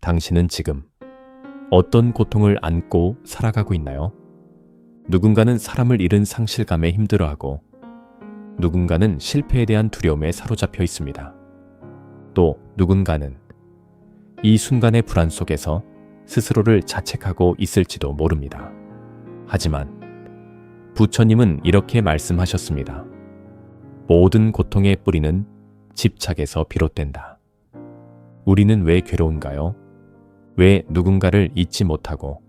당신은 지금 어떤 고통을 안고 살아가고 있나요? 누군가는 사람을 잃은 상실감에 힘들어하고 누군가는 실패에 대한 두려움에 사로잡혀 있습니다. 또 누군가는 이 순간의 불안 속에서 스스로를 자책하고 있을지도 모릅니다. 하지만 부처님은 이렇게 말씀하셨습니다. 모든 고통의 뿌리는 집착에서 비롯된다. 우리는 왜 괴로운가요? 왜 누군가를 잊지 못하고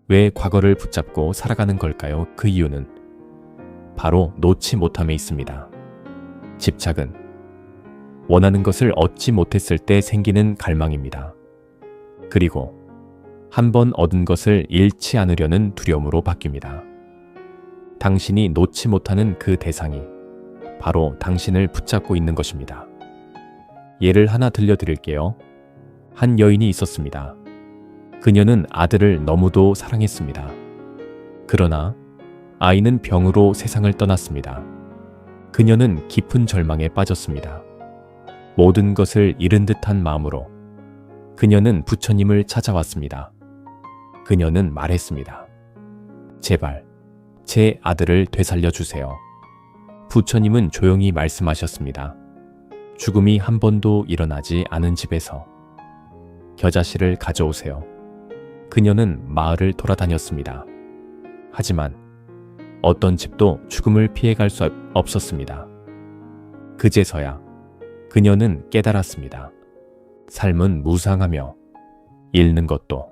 왜 과거를 붙잡고 살아가는 걸까요? 그 이유는 바로 놓지 못함에 있습니다. 집착은 원하는 것을 얻지 못했을 때 생기는 갈망입니다. 그리고 한번 얻은 것을 잃지 않으려는 두려움으로 바뀝니다. 당신이 놓지 못하는 그 대상이 바로 당신을 붙잡고 있는 것입니다. 예를 하나 들려드릴게요. 한 여인이 있었습니다. 그녀는 아들을 너무도 사랑했습니다. 그러나 아이는 병으로 세상을 떠났습니다. 그녀는 깊은 절망에 빠졌습니다. 모든 것을 잃은 듯한 마음으로 그녀는 부처님을 찾아왔습니다. 그녀는 말했습니다. 제발 제 아들을 되살려 주세요. 부처님은 조용히 말씀하셨습니다. 죽음이 한 번도 일어나지 않은 집에서 겨자씨를 가져오세요. 그녀는 마을을 돌아다녔습니다. 하지만 어떤 집도 죽음을 피해갈 수 없었습니다. 그제서야 그녀는 깨달았습니다. 삶은 무상하며 잃는 것도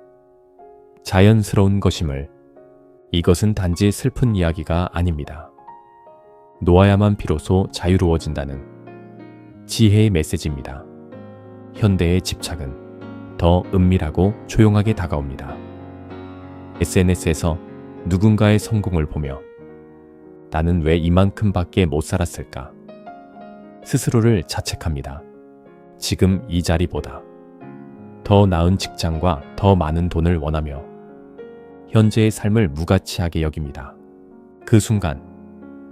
자연스러운 것임을. 이것은 단지 슬픈 이야기가 아닙니다. 놓아야만 비로소 자유로워진다는 지혜의 메시지입니다. 현대의 집착은 더 은밀하고 조용하게 다가옵니다. SNS에서 누군가의 성공을 보며 나는 왜 이만큼밖에 못 살았을까? 스스로를 자책합니다. 지금 이 자리보다 더 나은 직장과 더 많은 돈을 원하며 현재의 삶을 무가치하게 여깁니다. 그 순간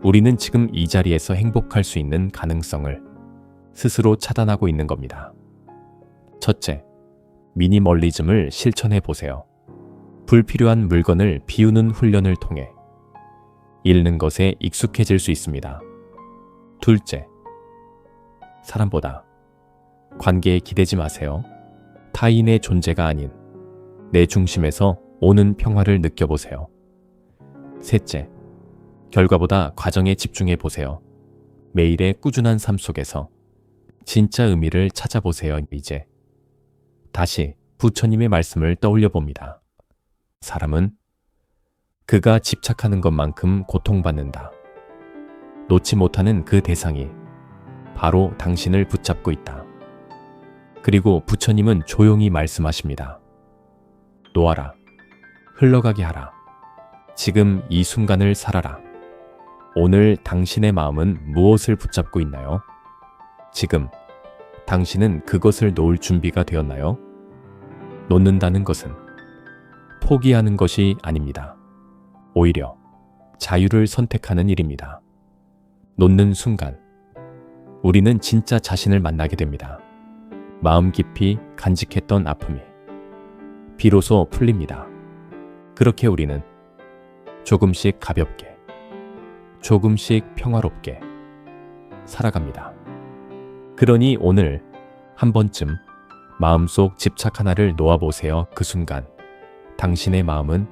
우리는 지금 이 자리에서 행복할 수 있는 가능성을 스스로 차단하고 있는 겁니다. 첫째, 미니멀리즘을 실천해 보세요. 불필요한 물건을 비우는 훈련을 통해 잃는 것에 익숙해질 수 있습니다. 둘째, 사람보다 관계에 기대지 마세요. 타인의 존재가 아닌 내 중심에서 오는 평화를 느껴보세요. 셋째, 결과보다 과정에 집중해 보세요. 매일의 꾸준한 삶 속에서 진짜 의미를 찾아보세요. 이제 다시 부처님의 말씀을 떠올려 봅니다. 사람은 그가 집착하는 것만큼 고통받는다. 놓지 못하는 그 대상이 바로 당신을 붙잡고 있다. 그리고 부처님은 조용히 말씀하십니다. 놓아라. 흘러가게 하라. 지금 이 순간을 살아라. 오늘 당신의 마음은 무엇을 붙잡고 있나요? 지금 당신은 그것을 놓을 준비가 되었나요? 놓는다는 것은 포기하는 것이 아닙니다. 오히려 자유를 선택하는 일입니다. 놓는 순간 우리는 진짜 자신을 만나게 됩니다. 마음 깊이 간직했던 아픔이 비로소 풀립니다. 그렇게 우리는 조금씩 가볍게, 조금씩 평화롭게 살아갑니다. 그러니 오늘 한 번쯤 마음속 집착 하나를 놓아보세요. 그 순간 당신의 마음은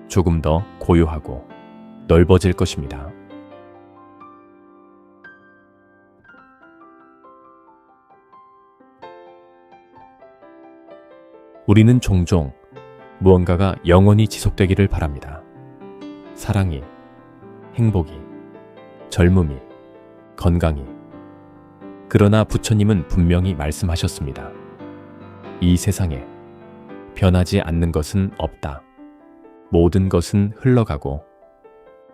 조금 더 고요하고 넓어질 것입니다. 우리는 종종 무언가가 영원히 지속되기를 바랍니다. 사랑이, 행복이, 젊음이, 건강이. 그러나 부처님은 분명히 말씀하셨습니다. 이 세상에 변하지 않는 것은 없다. 모든 것은 흘러가고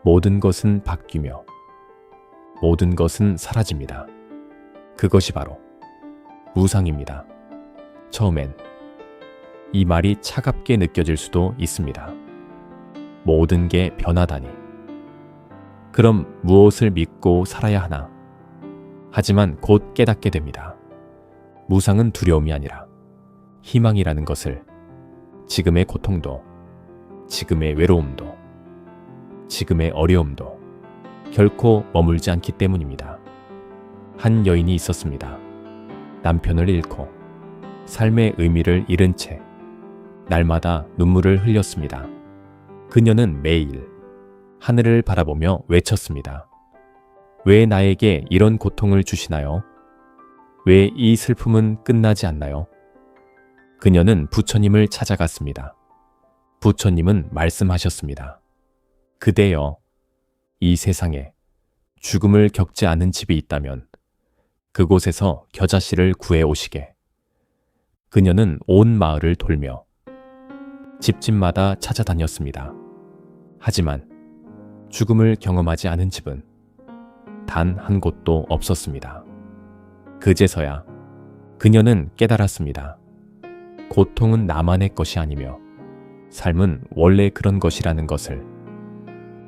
모든 것은 바뀌며 모든 것은 사라집니다. 그것이 바로 무상입니다. 처음엔 이 말이 차갑게 느껴질 수도 있습니다. 모든 게 변하다니. 그럼 무엇을 믿고 살아야 하나? 하지만 곧 깨닫게 됩니다. 무상은 두려움이 아니라 희망이라는 것을, 지금의 고통도, 지금의 외로움도, 지금의 어려움도 결코 머물지 않기 때문입니다. 한 여인이 있었습니다. 남편을 잃고 삶의 의미를 잃은 채 날마다 눈물을 흘렸습니다. 그녀는 매일 하늘을 바라보며 외쳤습니다. 왜 나에게 이런 고통을 주시나요? 왜 이 슬픔은 끝나지 않나요? 그녀는 부처님을 찾아갔습니다. 부처님은 말씀하셨습니다. 그대여, 이 세상에 죽음을 겪지 않은 집이 있다면 그곳에서 겨자씨를 구해 오시게. 그녀는 온 마을을 돌며 집집마다 찾아다녔습니다. 하지만 죽음을 경험하지 않은 집은 단 한 곳도 없었습니다. 그제서야 그녀는 깨달았습니다. 고통은 나만의 것이 아니며 삶은 원래 그런 것이라는 것을.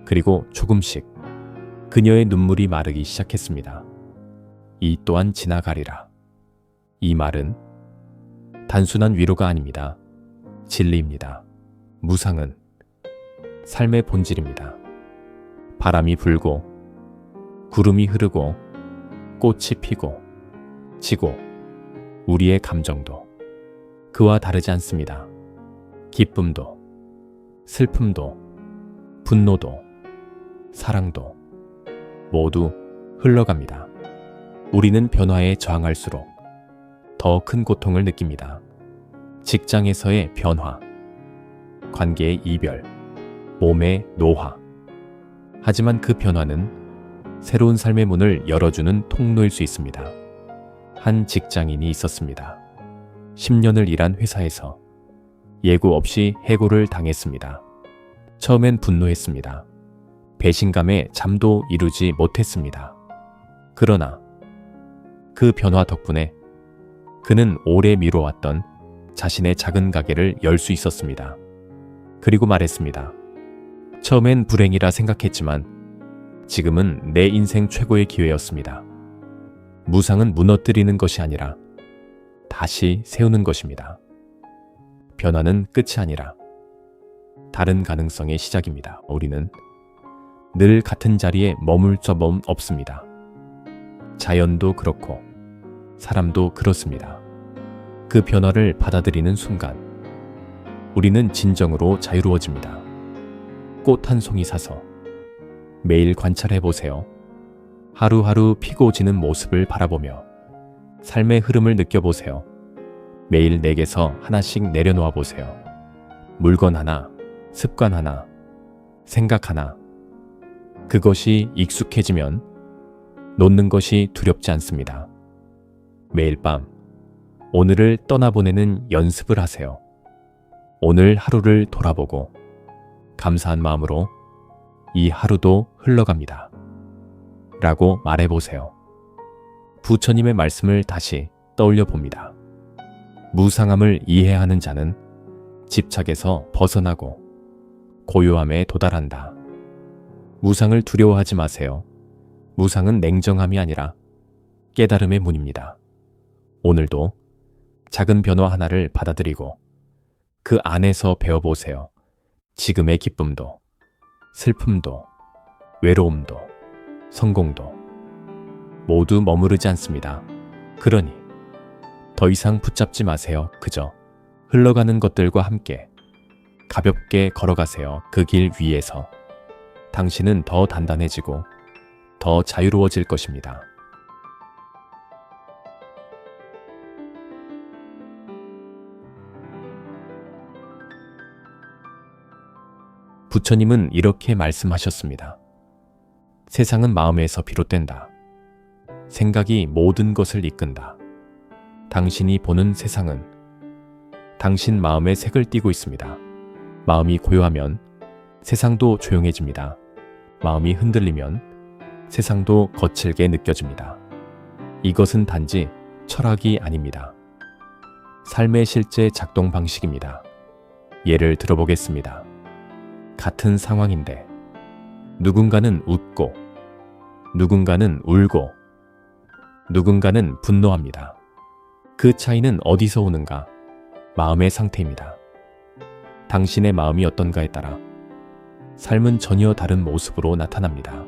그리고 조금씩 그녀의 눈물이 마르기 시작했습니다. 이 또한 지나가리라. 이 말은 단순한 위로가 아닙니다. 진리입니다. 무상은 삶의 본질입니다. 바람이 불고 구름이 흐르고 꽃이 피고 지고 우리의 감정도 그와 다르지 않습니다. 기쁨도 슬픔도 분노도 사랑도 모두 흘러갑니다. 우리는 변화에 저항할수록 더 큰 고통을 느낍니다. 직장에서의 변화, 관계의 이별, 몸의 노화. 하지만 그 변화는 새로운 삶의 문을 열어주는 통로일 수 있습니다. 한 직장인이 있었습니다. 10년을 일한 회사에서 예고 없이 해고를 당했습니다. 처음엔 분노했습니다. 배신감에 잠도 이루지 못했습니다. 그러나 그 변화 덕분에 그는 오래 미뤄왔던 자신의 작은 가게를 열 수 있었습니다. 그리고 말했습니다. 처음엔 불행이라 생각했지만 지금은 내 인생 최고의 기회였습니다. 무상은 무너뜨리는 것이 아니라 다시 세우는 것입니다. 변화는 끝이 아니라 다른 가능성의 시작입니다. 우리는 늘 같은 자리에 머물 적은 없습니다. 자연도 그렇고 사람도 그렇습니다. 그 변화를 받아들이는 순간 우리는 진정으로 자유로워집니다. 꽃 한 송이 사서 매일 관찰해 보세요. 하루하루 피고 지는 모습을 바라보며 삶의 흐름을 느껴보세요. 매일 내게서 하나씩 내려놓아 보세요. 물건 하나, 습관 하나, 생각 하나. 그것이 익숙해지면 놓는 것이 두렵지 않습니다. 매일 밤 오늘을 떠나보내는 연습을 하세요. 오늘 하루를 돌아보고 감사한 마음으로 이 하루도 흘러갑니다. 라고 말해보세요. 부처님의 말씀을 다시 떠올려 봅니다. 무상함을 이해하는 자는 집착에서 벗어나고 고요함에 도달한다. 무상을 두려워하지 마세요. 무상은 냉정함이 아니라 깨달음의 문입니다. 오늘도 작은 변화 하나를 받아들이고 그 안에서 배워보세요. 지금의 기쁨도 슬픔도 외로움도 성공도 모두 머무르지 않습니다. 그러니 더 이상 붙잡지 마세요. 그저 흘러가는 것들과 함께 가볍게 걸어가세요. 그 길 위에서 당신은 더 단단해지고 더 자유로워질 것입니다. 부처님은 이렇게 말씀하셨습니다. 세상은 마음에서 비롯된다. 생각이 모든 것을 이끈다. 당신이 보는 세상은 당신 마음의 색을 띠고 있습니다. 마음이 고요하면 세상도 조용해집니다. 마음이 흔들리면 세상도 거칠게 느껴집니다. 이것은 단지 철학이 아닙니다. 삶의 실제 작동 방식입니다. 예를 들어보겠습니다. 같은 상황인데 누군가는 웃고 누군가는 울고 누군가는 분노합니다. 그 차이는 어디서 오는가? 마음의 상태입니다. 당신의 마음이 어떤가에 따라 삶은 전혀 다른 모습으로 나타납니다.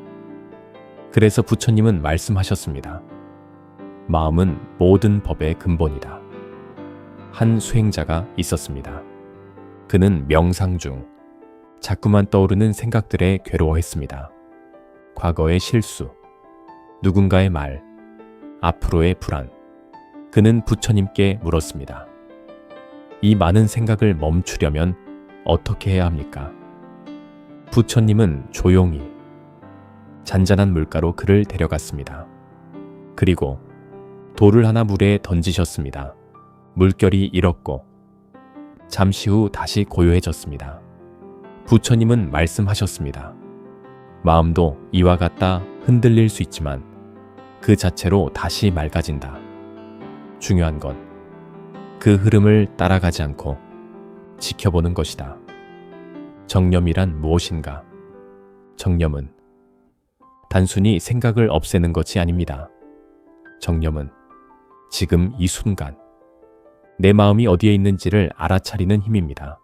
그래서 부처님은 말씀하셨습니다. 마음은 모든 법의 근본이다. 한 수행자가 있었습니다. 그는 명상 중 자꾸만 떠오르는 생각들에 괴로워했습니다. 과거의 실수, 누군가의 말, 앞으로의 불안. 그는 부처님께 물었습니다. 이 많은 생각을 멈추려면 어떻게 해야 합니까? 부처님은 조용히 잔잔한 물가로 그를 데려갔습니다. 그리고 돌을 하나 물에 던지셨습니다. 물결이 일었고 잠시 후 다시 고요해졌습니다. 부처님은 말씀하셨습니다. 마음도 이와 같다 흔들릴 수 있지만 그 자체로 다시 맑아진다. 중요한 건 그 흐름을 따라가지 않고 지켜보는 것이다. 정념이란 무엇인가? 정념은 단순히 생각을 없애는 것이 아닙니다. 정념은 지금 이 순간 내 마음이 어디에 있는지를 알아차리는 힘입니다.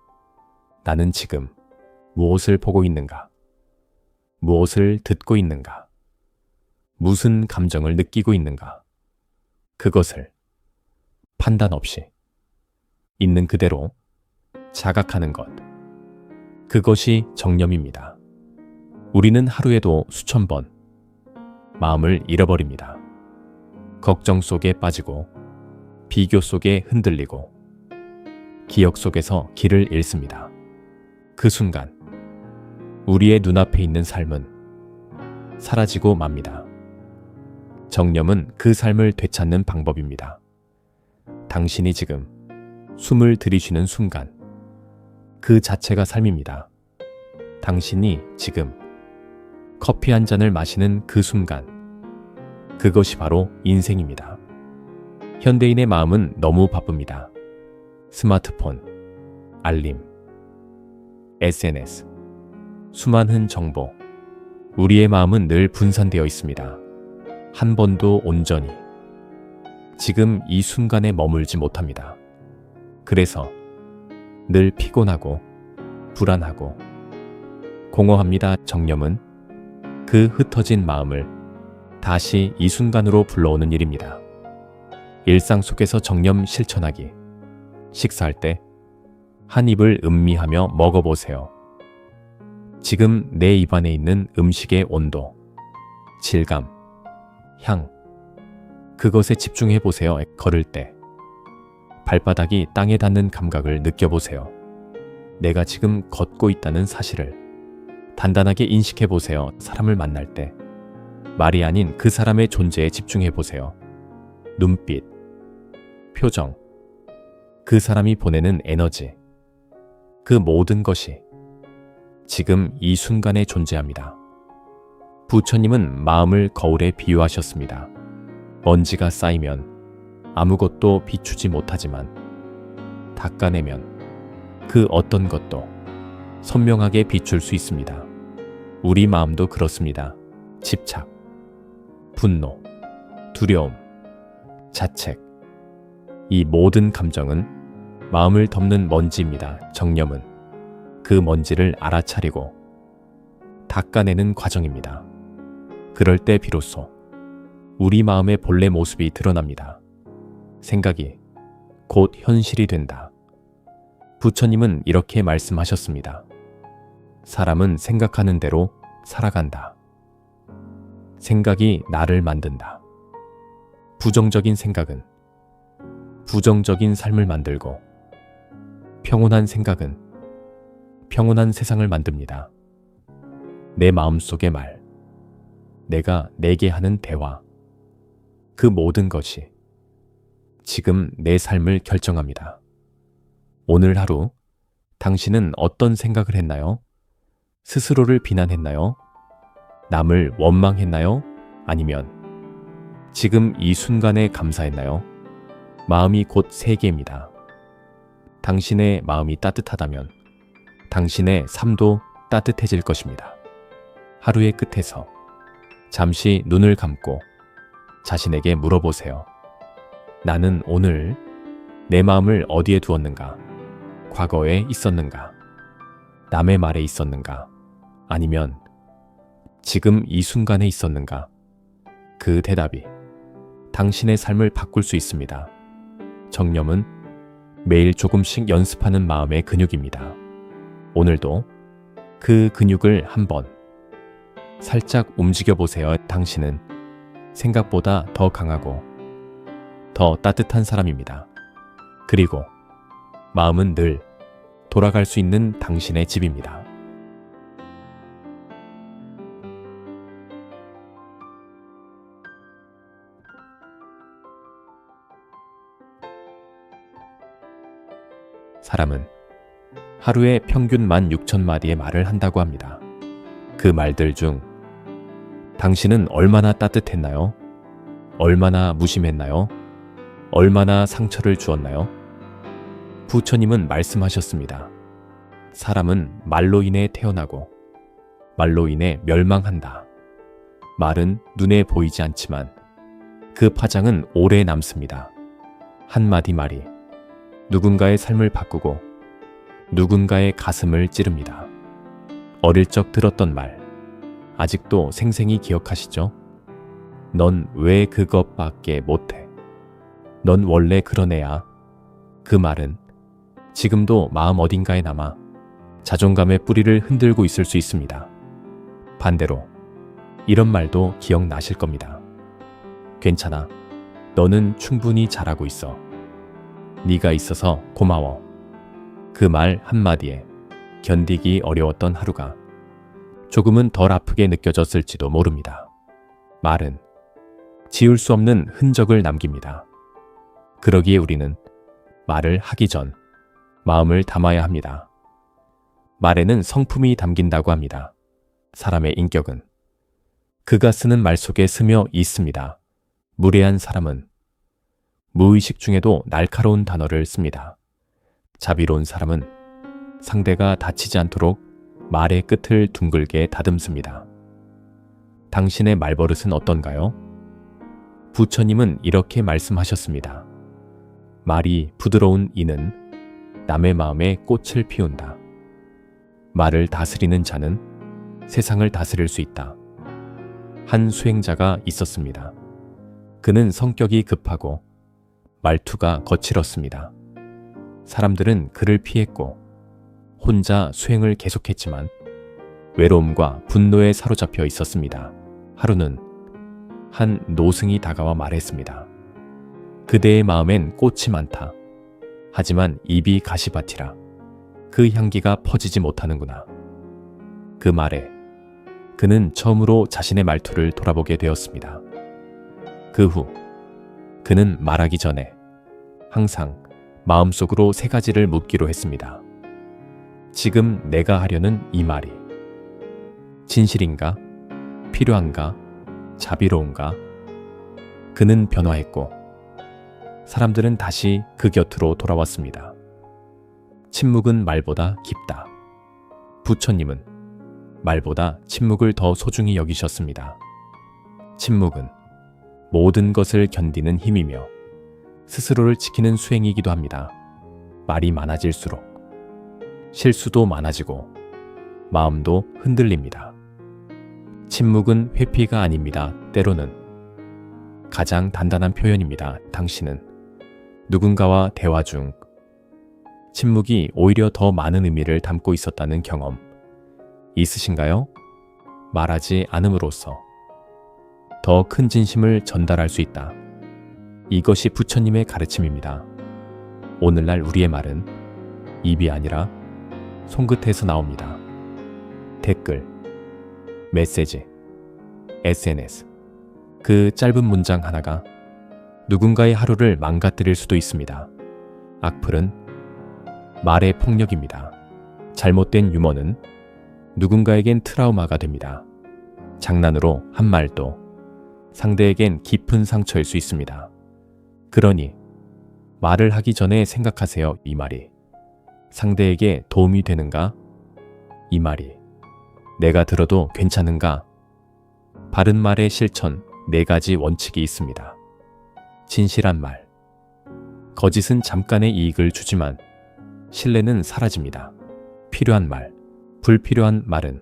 나는 지금 무엇을 보고 있는가? 무엇을 듣고 있는가? 무슨 감정을 느끼고 있는가? 그것을 판단 없이 있는 그대로 자각하는 것. 그것이 정념입니다. 우리는 하루에도 수천 번 마음을 잃어버립니다. 걱정 속에 빠지고 비교 속에 흔들리고 기억 속에서 길을 잃습니다. 그 순간 우리의 눈앞에 있는 삶은 사라지고 맙니다. 정념은 그 삶을 되찾는 방법입니다. 당신이 지금 숨을 들이쉬는 순간 그 자체가 삶입니다. 당신이 지금 커피 한 잔을 마시는 그 순간 그것이 바로 인생입니다. 현대인의 마음은 너무 바쁩니다. 스마트폰, 알림, SNS, 수많은 정보. 우리의 마음은 늘 분산되어 있습니다. 한 번도 온전히 지금 이 순간에 머물지 못합니다. 그래서 늘 피곤하고 불안하고 공허합니다. 정념은 그 흩어진 마음을 다시 이 순간으로 불러오는 일입니다. 일상 속에서 정념 실천하기. 식사할 때 한 입을 음미하며 먹어보세요. 지금 내 입안에 있는 음식의 온도, 질감, 향, 그것에 집중해 보세요. 걸을 때 발바닥이 땅에 닿는 감각을 느껴보세요. 내가 지금 걷고 있다는 사실을 단단하게 인식해 보세요. 사람을 만날 때 말이 아닌 그 사람의 존재에 집중해 보세요. 눈빛, 표정, 그 사람이 보내는 에너지, 그 모든 것이 지금 이 순간에 존재합니다. 부처님은 마음을 거울에 비유하셨습니다. 먼지가 쌓이면 아무것도 비추지 못하지만 닦아내면 그 어떤 것도 선명하게 비출 수 있습니다. 우리 마음도 그렇습니다. 집착, 분노, 두려움, 자책, 이 모든 감정은 마음을 덮는 먼지입니다. 정념은 그 먼지를 알아차리고 닦아내는 과정입니다. 그럴 때 비로소 우리 마음의 본래 모습이 드러납니다. 생각이 곧 현실이 된다. 부처님은 이렇게 말씀하셨습니다. 사람은 생각하는 대로 살아간다. 생각이 나를 만든다. 부정적인 생각은 부정적인 삶을 만들고 평온한 생각은 평온한 세상을 만듭니다. 내 마음속의 말, 내가 내게 하는 대화, 그 모든 것이 지금 내 삶을 결정합니다. 오늘 하루 당신은 어떤 생각을 했나요? 스스로를 비난했나요? 남을 원망했나요? 아니면 지금 이 순간에 감사했나요? 마음이 곧 세계입니다. 당신의 마음이 따뜻하다면 당신의 삶도 따뜻해질 것입니다. 하루의 끝에서 잠시 눈을 감고 자신에게 물어보세요. 나는 오늘 내 마음을 어디에 두었는가? 과거에 있었는가? 남의 말에 있었는가? 아니면 지금 이 순간에 있었는가? 그 대답이 당신의 삶을 바꿀 수 있습니다. 정념은 매일 조금씩 연습하는 마음의 근육입니다. 오늘도 그 근육을 한번 살짝 움직여 보세요. 당신은 생각보다 더 강하고 더 따뜻한 사람입니다. 그리고 마음은 늘 돌아갈 수 있는 당신의 집입니다. 사람은 하루에 평균 16,000마디의 말을 한다고 합니다. 그 말들 중 당신은 얼마나 따뜻했나요? 얼마나 무심했나요? 얼마나 상처를 주었나요? 부처님은 말씀하셨습니다. 사람은 말로 인해 태어나고 말로 인해 멸망한다. 말은 눈에 보이지 않지만 그 파장은 오래 남습니다. 한마디 말이 누군가의 삶을 바꾸고 누군가의 가슴을 찌릅니다. 어릴 적 들었던 말, 아직도 생생히 기억하시죠? 넌 왜 그것밖에 못해? 넌 원래 그런 애야. 그 말은 지금도 마음 어딘가에 남아 자존감의 뿌리를 흔들고 있을 수 있습니다. 반대로 이런 말도 기억나실 겁니다. 괜찮아. 너는 충분히 잘하고 있어. 네가 있어서 고마워. 그 말 한마디에 견디기 어려웠던 하루가 조금은 덜 아프게 느껴졌을지도 모릅니다. 말은 지울 수 없는 흔적을 남깁니다. 그러기에 우리는 말을 하기 전 마음을 담아야 합니다. 말에는 성품이 담긴다고 합니다. 사람의 인격은 그가 쓰는 말 속에 스며 있습니다. 무례한 사람은 무의식 중에도 날카로운 단어를 씁니다. 자비로운 사람은 상대가 다치지 않도록 말의 끝을 둥글게 다듬습니다. 당신의 말버릇은 어떤가요? 부처님은 이렇게 말씀하셨습니다. 말이 부드러운 이는 남의 마음에 꽃을 피운다. 말을 다스리는 자는 세상을 다스릴 수 있다. 한 수행자가 있었습니다. 그는 성격이 급하고 말투가 거칠었습니다. 사람들은 그를 피했고 혼자 수행을 계속했지만 외로움과 분노에 사로잡혀 있었습니다. 하루는 한 노승이 다가와 말했습니다. 그대의 마음엔 꽃이 많다. 하지만 입이 가시밭이라 그 향기가 퍼지지 못하는구나. 그 말에 그는 처음으로 자신의 말투를 돌아보게 되었습니다. 그 후 그는 말하기 전에 항상 마음속으로 세 가지를 묻기로 했습니다. 지금 내가 하려는 이 말이 진실인가? 필요한가? 자비로운가? 그는 변화했고 사람들은 다시 그 곁으로 돌아왔습니다. 침묵은 말보다 깊다. 부처님은 말보다 침묵을 더 소중히 여기셨습니다. 침묵은 모든 것을 견디는 힘이며 스스로를 지키는 수행이기도 합니다. 말이 많아질수록 실수도 많아지고 마음도 흔들립니다. 침묵은 회피가 아닙니다. 때로는 가장 단단한 표현입니다. 당신은 누군가와 대화 중 침묵이 오히려 더 많은 의미를 담고 있었다는 경험 있으신가요? 말하지 않음으로써 더 큰 진심을 전달할 수 있다. 이것이 부처님의 가르침입니다. 오늘날 우리의 말은 입이 아니라 손끝에서 나옵니다. 댓글, 메시지, SNS. 그 짧은 문장 하나가 누군가의 하루를 망가뜨릴 수도 있습니다. 악플은 말의 폭력입니다. 잘못된 유머는 누군가에겐 트라우마가 됩니다. 장난으로 한 말도 상대에겐 깊은 상처일 수 있습니다. 그러니 말을 하기 전에 생각하세요. 이 말이 상대에게 도움이 되는가? 이 말이 내가 들어도 괜찮은가? 바른 말의 실천 4가지 원칙이 있습니다. 진실한 말, 거짓은 잠깐의 이익을 주지만 신뢰는 사라집니다. 필요한 말, 불필요한 말은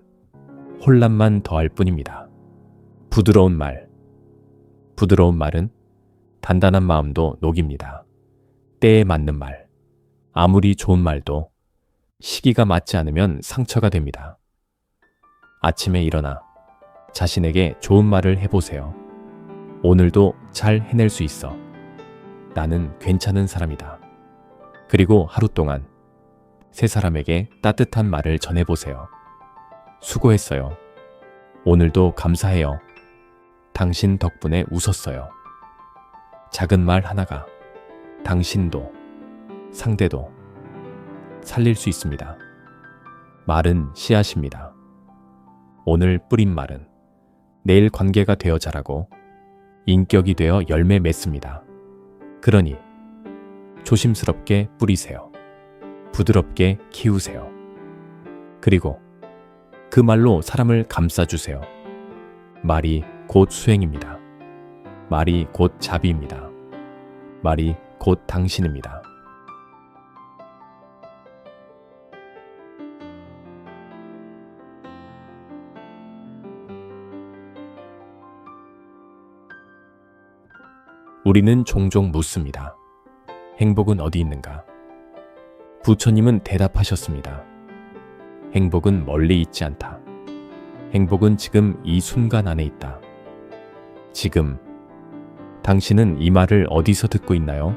혼란만 더할 뿐입니다. 부드러운 말. 부드러운 말은 단단한 마음도 녹입니다. 때에 맞는 말. 아무리 좋은 말도 시기가 맞지 않으면 상처가 됩니다. 아침에 일어나 자신에게 좋은 말을 해보세요. 오늘도 잘 해낼 수 있어. 나는 괜찮은 사람이다. 그리고 하루 동안 세 사람에게 따뜻한 말을 전해보세요. 수고했어요. 오늘도 감사해요. 당신 덕분에 웃었어요. 작은 말 하나가 당신도 상대도 살릴 수 있습니다. 말은 씨앗입니다. 오늘 뿌린 말은 내일 관계가 되어 자라고 인격이 되어 열매 맺습니다. 그러니 조심스럽게 뿌리세요. 부드럽게 키우세요. 그리고 그 말로 사람을 감싸주세요. 말이 곧 수행입니다. 말이 곧 자비입니다. 말이 곧 당신입니다. 우리는 종종 묻습니다. 행복은 어디 있는가? 부처님은 대답하셨습니다. 행복은 멀리 있지 않다. 행복은 지금 이 순간 안에 있다. 지금 당신은 이 말을 어디서 듣고 있나요?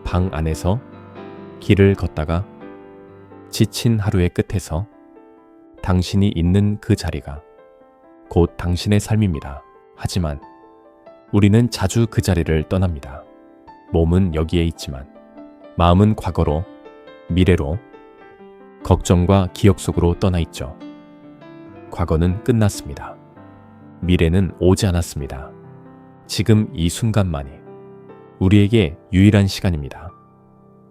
방 안에서? 길을 걷다가? 지친 하루의 끝에서? 당신이 있는 그 자리가 곧 당신의 삶입니다. 하지만 우리는 자주 그 자리를 떠납니다. 몸은 여기에 있지만 마음은 과거로, 미래로, 걱정과 기억 속으로 떠나 있죠. 과거는 끝났습니다. 미래는 오지 않았습니다. 지금 이 순간만이 우리에게 유일한 시간입니다.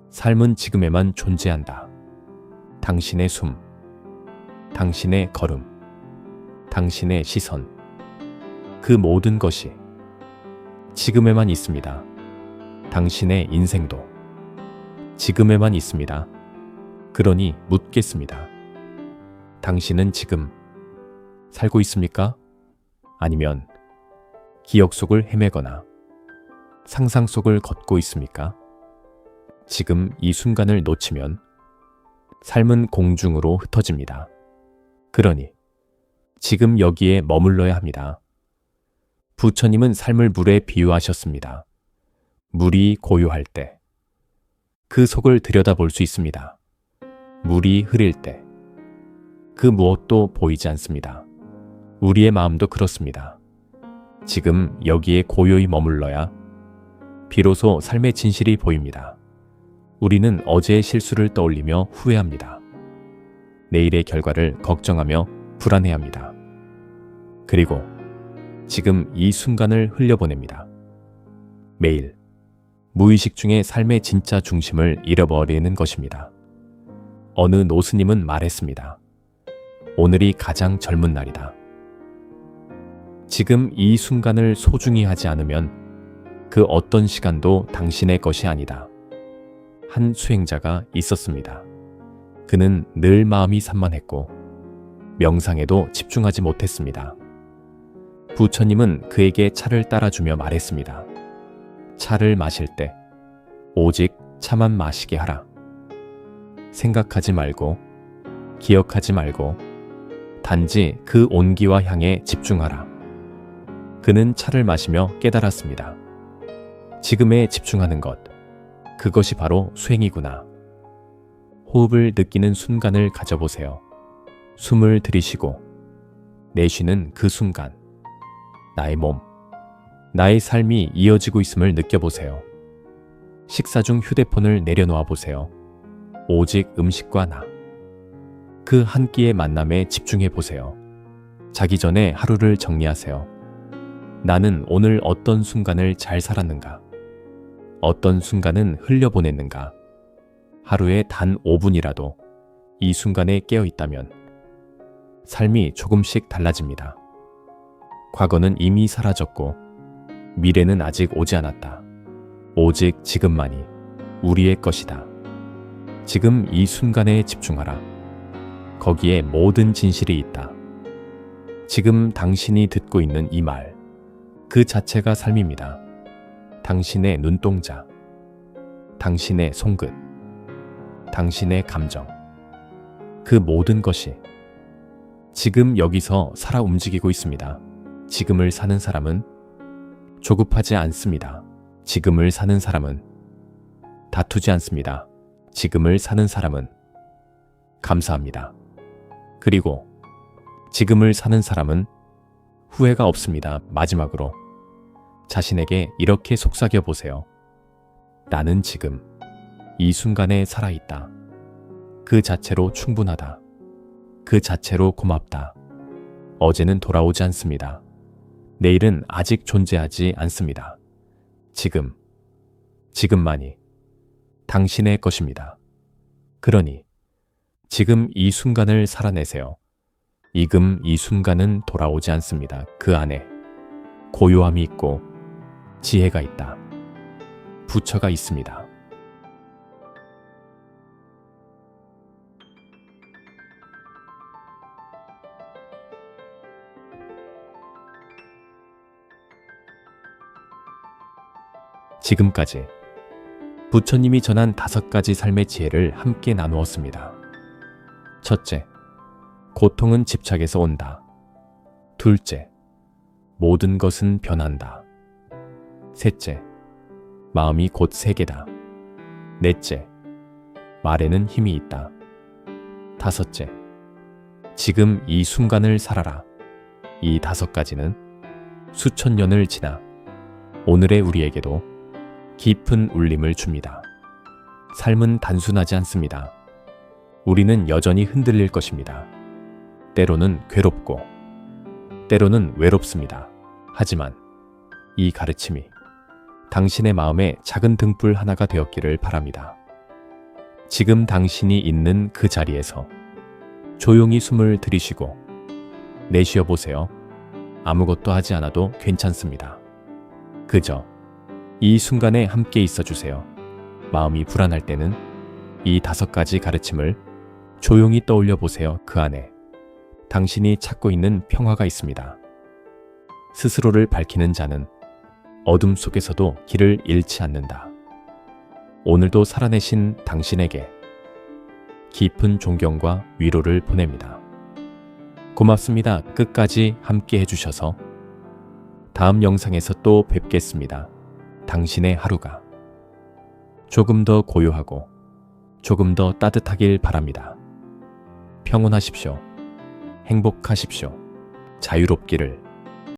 삶은 지금에만 존재한다. 당신의 숨, 당신의 걸음, 당신의 시선, 그 모든 것이 지금에만 있습니다. 당신의 인생도 지금에만 있습니다. 그러니 묻겠습니다. 당신은 지금 살고 있습니까? 아니면 기억 속을 헤매거나 상상 속을 걷고 있습니까? 지금 이 순간을 놓치면 삶은 공중으로 흩어집니다. 그러니 지금 여기에 머물러야 합니다. 부처님은 삶을 물에 비유하셨습니다. 물이 고요할 때 그 속을 들여다볼 수 있습니다. 물이 흐릴 때 그 무엇도 보이지 않습니다. 우리의 마음도 그렇습니다. 지금 여기에 고요히 머물러야 비로소 삶의 진실이 보입니다. 우리는 어제의 실수를 떠올리며 후회합니다. 내일의 결과를 걱정하며 불안해합니다. 그리고 지금 이 순간을 흘려보냅니다. 매일 무의식 중에 삶의 진짜 중심을 잃어버리는 것입니다. 어느 노스님은 말했습니다. 오늘이 가장 젊은 날이다. 지금 이 순간을 소중히 하지 않으면 그 어떤 시간도 당신의 것이 아니다. 한 수행자가 있었습니다. 그는 늘 마음이 산만했고 명상에도 집중하지 못했습니다. 부처님은 그에게 차를 따라주며 말했습니다. 차를 마실 때 오직 차만 마시게 하라. 생각하지 말고 기억하지 말고 단지 그 온기와 향에 집중하라. 그는 차를 마시며 깨달았습니다. 지금에 집중하는 것, 그것이 바로 수행이구나. 호흡을 느끼는 순간을 가져보세요. 숨을 들이쉬고 내쉬는 그 순간, 나의 몸, 나의 삶이 이어지고 있음을 느껴보세요. 식사 중 휴대폰을 내려놓아 보세요. 오직 음식과 나. 그 한 끼의 만남에 집중해 보세요. 자기 전에 하루를 정리하세요. 나는 오늘 어떤 순간을 잘 살았는가? 어떤 순간은 흘려보냈는가? 하루에 단 5분이라도 이 순간에 깨어 있다면 삶이 조금씩 달라집니다. 과거는 이미 사라졌고 미래는 아직 오지 않았다. 오직 지금만이 우리의 것이다. 지금 이 순간에 집중하라. 거기에 모든 진실이 있다. 지금 당신이 듣고 있는 이 말, 그 자체가 삶입니다. 당신의 눈동자, 당신의 손끝, 당신의 감정, 그 모든 것이 지금 여기서 살아 움직이고 있습니다. 지금을 사는 사람은 조급하지 않습니다. 지금을 사는 사람은 다투지 않습니다. 지금을 사는 사람은 감사합니다. 그리고 지금을 사는 사람은 후회가 없습니다. 마지막으로 자신에게 이렇게 속삭여 보세요. 나는 지금 이 순간에 살아있다. 그 자체로 충분하다. 그 자체로 고맙다. 어제는 돌아오지 않습니다. 내일은 아직 존재하지 않습니다. 지금만이 당신의 것입니다. 그러니 지금 이 순간을 살아내세요. 이 순간은 돌아오지 않습니다. 그 안에 고요함이 있고 지혜가 있다. 부처가 있습니다. 지금까지 부처님이 전한 5가지 삶의 지혜를 함께 나누었습니다. 첫째, 고통은 집착에서 온다. 둘째, 모든 것은 변한다. 셋째, 마음이 곧 세계다. 넷째, 말에는 힘이 있다. 다섯째, 지금 이 순간을 살아라. 이 5가지는 수천 년을 지나 오늘의 우리에게도 깊은 울림을 줍니다. 삶은 단순하지 않습니다. 우리는 여전히 흔들릴 것입니다. 때로는 괴롭고, 때로는 외롭습니다. 하지만 이 가르침이 당신의 마음에 작은 등불 하나가 되었기를 바랍니다. 지금 당신이 있는 그 자리에서 조용히 숨을 들이쉬고 내쉬어 보세요. 아무것도 하지 않아도 괜찮습니다. 그저 이 순간에 함께 있어 주세요. 마음이 불안할 때는 이 5가지 가르침을 조용히 떠올려 보세요. 그 안에 당신이 찾고 있는 평화가 있습니다. 스스로를 밝히는 자는 어둠 속에서도 길을 잃지 않는다. 오늘도 살아내신 당신에게 깊은 존경과 위로를 보냅니다. 고맙습니다. 끝까지 함께 해주셔서 다음 영상에서 또 뵙겠습니다. 당신의 하루가 조금 더 고요하고 조금 더 따뜻하길 바랍니다. 평온하십시오. 행복하십시오. 자유롭기를.